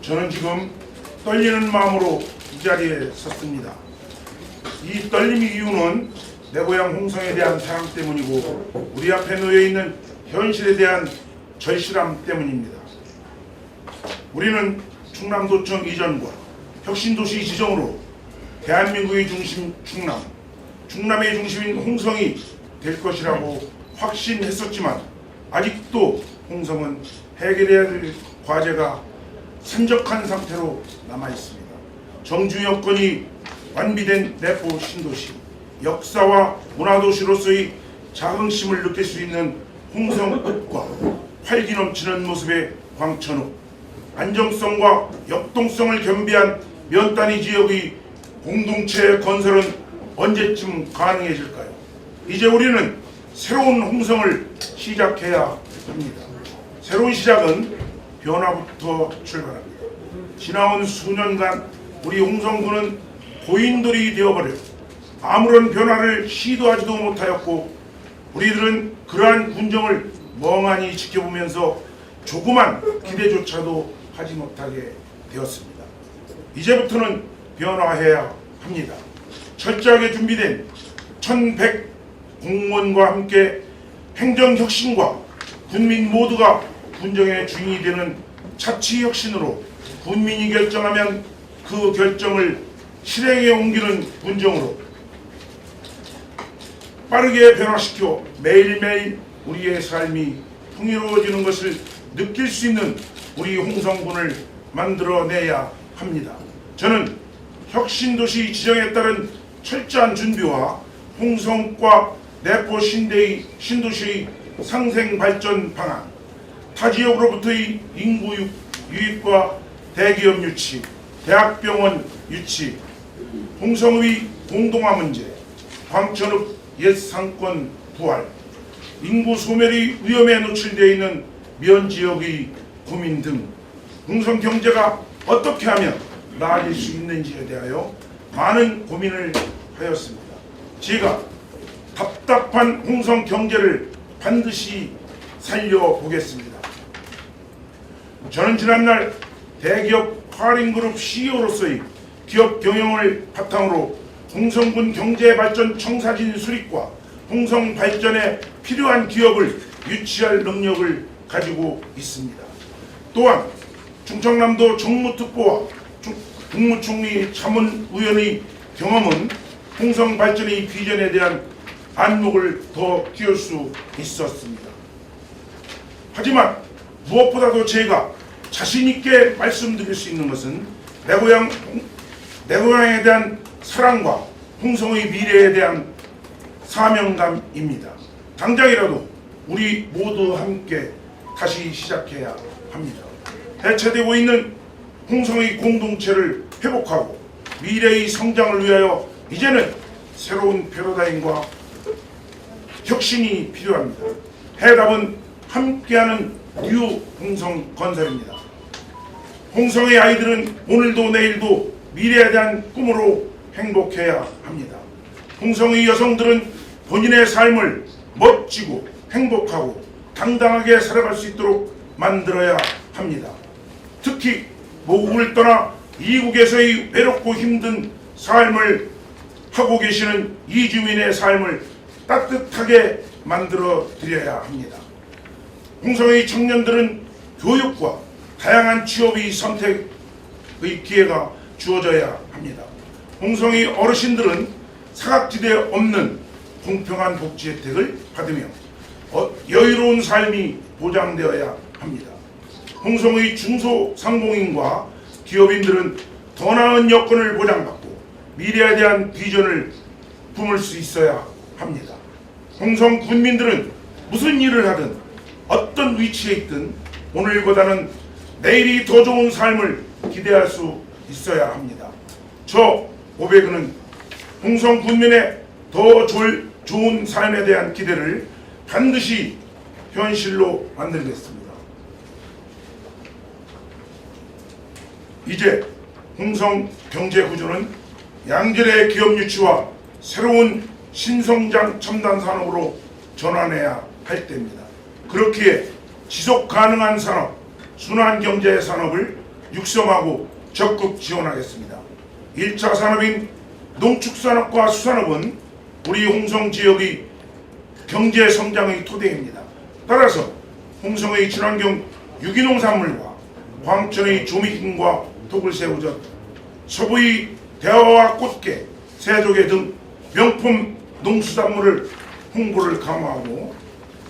저는 지금 떨리는 마음으로 이 자리에 섰습니다. 이 떨림의 이유는 내 고향 홍성에 대한 사랑 때문이고 우리 앞에 놓여있는 현실에 대한 절실함 때문입니다. 우리는 충남도청 이전과 혁신도시 지정으로 대한민국의 중심 충남, 충남의 중심인 홍성이 될 것이라고 확신했었지만 아직도 홍성은 해결해야 될 과제가 산적한 상태로 남아있습니다. 정주 여건이 완비된 내포 신도시, 역사와 문화도시로서의 자긍심을 느낄 수 있는 홍성읍과 활기 넘치는 모습의 광천읍, 안정성과 역동성을 겸비한 면단위 지역의 공동체 건설은 언제쯤 가능해질까요? 이제 우리는 새로운 홍성을 시작해야 합니다. 새로운 시작은 변화부터 출발합니다. 지나온 수년간 우리 홍성군은 고인돌이 되어버려 아무런 변화를 시도하지도 못하였고 우리들은 그러한 군정을 멍하니 지켜보면서 조그만 기대조차도 하지 못하게 되었습니다. 이제부터는 변화해야 합니다. 철저하게 준비된 1100 공무원과 함께 행정혁신과 군민 모두가 군정의 주인이 되는 자치혁신으로 군민이 결정하면 그 결정을 실행에 옮기는 군정으로 빠르게 변화시켜 매일매일 우리의 삶이 풍요로워지는 것을 느낄 수 있는 우리 홍성군을 만들어내야 합니다. 저는 혁신도시 지정에 따른 철저한 준비와 홍성과 내포 신도시의 상생 발전 방안, 타 지역으로부터의 인구 유입과 대기업 유치, 대학병원 유치, 홍성의 공동화 문제, 광천읍 옛 상권 부활, 인구 소멸의 위험에 노출되어 있는 면 지역의 고민 등 홍성 경제가 어떻게 하면 나아질 수 있는지에 대하여 많은 고민을 하였습니다. 제가 답답한 홍성 경제를 반드시 살려보겠습니다. 저는 지난날 대기업 파링그룹 CEO로서의 기업 경영을 바탕으로 홍성군 경제발전 청사진 수립과 홍성 발전에 필요한 기업을 유치할 능력을 가지고 있습니다. 또한 충청남도 정무특보와 국무총리 자문위원의 경험은 홍성 발전의 비전에 대한 안목을 더 키울 수 있었습니다. 하지만 무엇보다도 제가 자신있게 말씀드릴 수 있는 것은 내 고향에 대한 사랑과 홍성의 미래에 대한 사명감입니다. 당장이라도 우리 모두 함께 다시 시작해야 합니다. 해체되고 있는 홍성의 공동체를 회복하고 미래의 성장을 위하여 이제는 새로운 패러다임과 혁신이 필요합니다. 해답은 함께하는 뉴 홍성 건설입니다. 홍성의 아이들은 오늘도 내일도 미래에 대한 꿈으로 행복해야 합니다. 홍성의 여성들은 본인의 삶을 멋지고 행복하고 당당하게 살아갈 수 있도록 만들어야 합니다. 특히 모국을 떠나 이국에서의 외롭고 힘든 삶을 하고 계시는 이주민의 삶을 따뜻하게 만들어 드려야 합니다. 홍성의 청년들은 교육과 다양한 취업의 선택의 기회가 주어져야 합니다. 홍성의 어르신들은 사각지대에 없는 공평한 복지 혜택을 받으며 여유로운 삶이 보장되어야 합니다. 홍성의 중소상공인과 기업인들은 더 나은 여건을 보장받고 미래에 대한 비전을 품을 수 있어야 합니다. 홍성 군민들은 무슨 일을 하든 어떤 위치에 있든 오늘보다는 내일이 더 좋은 삶을 기대할 수 있어야 합니다. 저 고백은 홍성 군민의 더 좋은 삶에 대한 기대를 반드시 현실로 만들겠습니다. 이제 홍성 경제구조는 양질의 기업 유치와 새로운 신성장 첨단 산업으로 전환해야 할 때입니다. 그렇기에 지속 가능한 산업, 순환 경제 산업을 육성하고 적극 지원하겠습니다. 1차 산업인 농축산업과 수산업은 우리 홍성 지역의 경제 성장의 토대입니다. 따라서 홍성의 친환경 유기농산물과 광천의 조미김과 도굴새우젓, 서부의 대화와 꽃게, 새조개 등 명품 농수산물을 홍보를 강화하고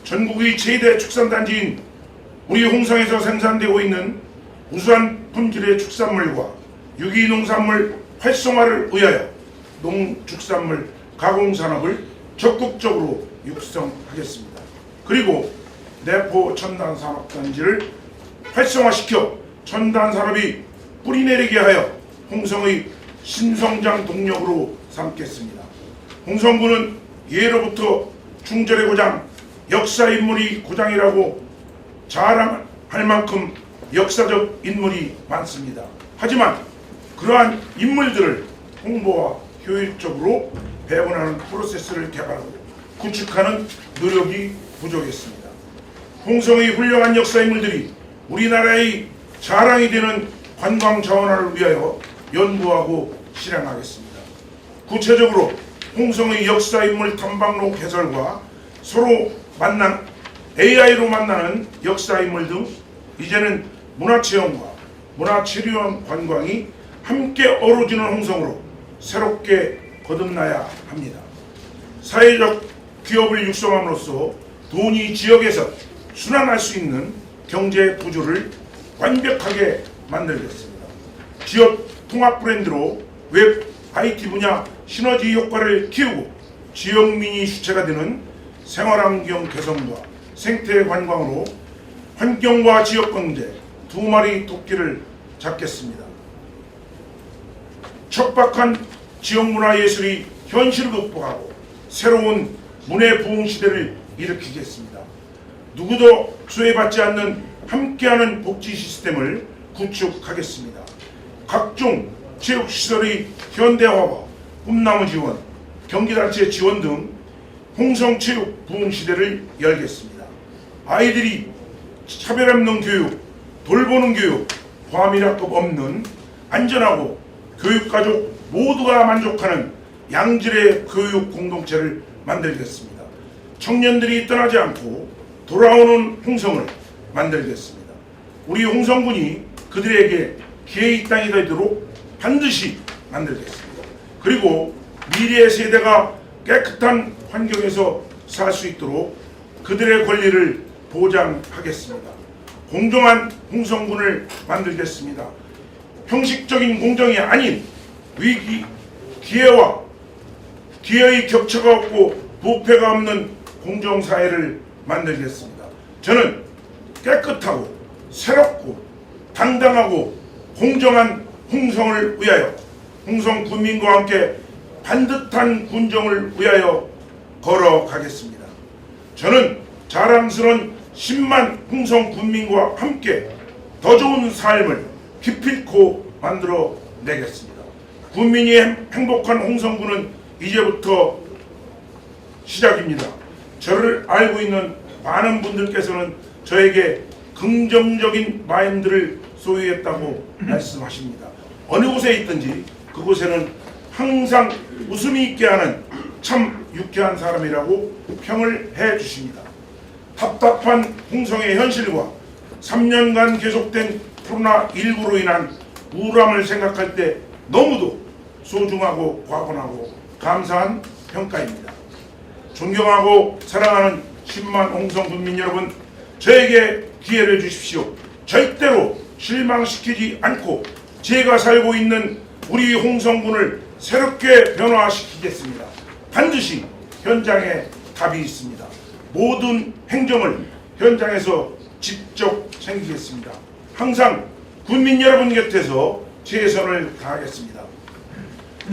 전국의 최대 축산단지인 우리 홍성에서 생산되고 있는 우수한 품질의 축산물과 유기농산물 활성화를 위하여 농축산물 가공산업을 적극적으로 육성하겠습니다. 그리고 내포 첨단산업단지를 활성화시켜 첨단산업이 뿌리내리게 하여 홍성의 신성장 동력으로 삼겠습니다. 홍성군은 예로부터 충절의 고장, 역사인물이 고장이라고 자랑할 만큼 역사적 인물이 많습니다. 하지만 그러한 인물들을 홍보와 효율적으로 배분하는 프로세스를 개발하고 구축하는 노력이 부족했습니다. 홍성의 훌륭한 역사인물들이 우리나라의 자랑이 되는 관광 자원화를 위하여 연구하고 실행하겠습니다. 구체적으로 홍성의 역사인물 탐방로 개설과 서로 만난 AI로 만나는 역사인물 등 이제는 문화체험과 문화체류형 관광이 함께 어우러지는 홍성으로 새롭게 거듭나야 합니다. 사회적 기업을 육성함으로써 돈이 지역에서 순환할 수 있는 경제 구조를 완벽하게 만들겠습니다. 지역 통합 브랜드로 웹, IT 분야 시너지 효과를 키우고 지역민이 주체가 되는 생활환경 개선과 생태 관광으로 환경과 지역 경제 두 마리 토끼를 잡겠습니다. 척박한 지역 문화 예술이 현실을 극복하고 새로운 문해 부흥 시대를 일으키겠습니다. 누구도 수혜받지 않는 함께하는 복지 시스템을 구축하겠습니다. 각종 체육시설의 현대화와 꿈나무 지원, 경기단체 지원 등 홍성체육 부흥 시대를 열겠습니다. 아이들이 차별 없는 교육, 돌보는 교육, 과밀학급 없는 안전하고 교육가족 모두가 만족하는 양질의 교육 공동체를 만들겠습니다. 청년들이 떠나지 않고 돌아오는 홍성을 만들겠습니다. 우리 홍성군이 그들에게 기회의 땅이 되도록 반드시 만들겠습니다. 그리고 미래의 세대가 깨끗한 환경에서 살 수 있도록 그들의 권리를 보장하겠습니다. 공정한 홍성군을 만들겠습니다. 형식적인 공정이 아닌 기회의 격차가 없고 부패가 없는 공정사회를 만들겠습니다. 저는 깨끗하고 새롭고 당당하고 공정한 홍성을 위하여 홍성 군민과 함께 반듯한 군정을 위하여 걸어가겠습니다. 저는 자랑스러운 10만 홍성 군민과 함께 더 좋은 삶을 기필코 만들어 내겠습니다. 군민이 행복한 홍성군은 이제부터 시작입니다. 저를 알고 있는 많은 분들께서는 저에게 긍정적인 마인드를 소유했다고 말씀하십니다. 어느 곳에 있든지 그곳에는 항상 웃음이 있게 하는 참 유쾌한 사람이라고 평을 해주십니다. 답답한 홍성의 현실과 3년간 계속된 코로나19로 인한 우울함을 생각할 때 너무도 소중하고 과분하고 감사한 평가입니다. 존경하고 사랑하는 10만 홍성 군민 여러분, 저에게 기회를 주십시오. 절대로 실망시키지 않고 제가 살고 있는 우리 홍성군을 새롭게 변화시키겠습니다. 반드시 현장에 답이 있습니다. 모든 행정을 현장에서 직접 챙기겠습니다. 항상 군민 여러분 곁에서 최선을 다하겠습니다.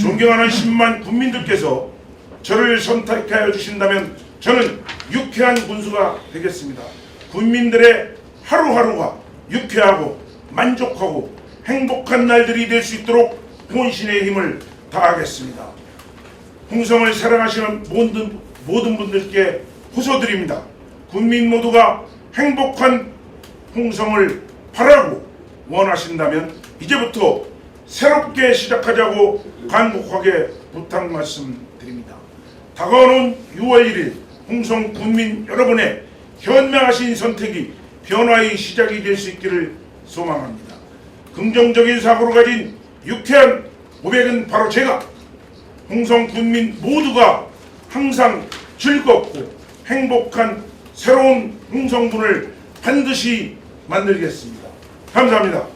존경하는 10만 군민들께서 저를 선택하여 주신다면 저는 유쾌한 군수가 되겠습니다. 군민들의 하루하루가 유쾌하고 만족하고 행복한 날들이 될 수 있도록 본신의 힘을 다하겠습니다. 홍성을 사랑하시는 모든 분들께 호소드립니다. 국민 모두가 행복한 홍성을 바라고 원하신다면 이제부터 새롭게 시작하자고 간곡하게 부탁 말씀드립니다. 다가오는 6월 1일 홍성 군민 여러분의 현명하신 선택이 변화의 시작이 될 수 있기를 소망합니다. 긍정적인 사고를 가진 유쾌한 고백은 바로 제가, 홍성 군민 모두가 항상 즐겁고 행복한 새로운 홍성군을 반드시 만들겠습니다. 감사합니다.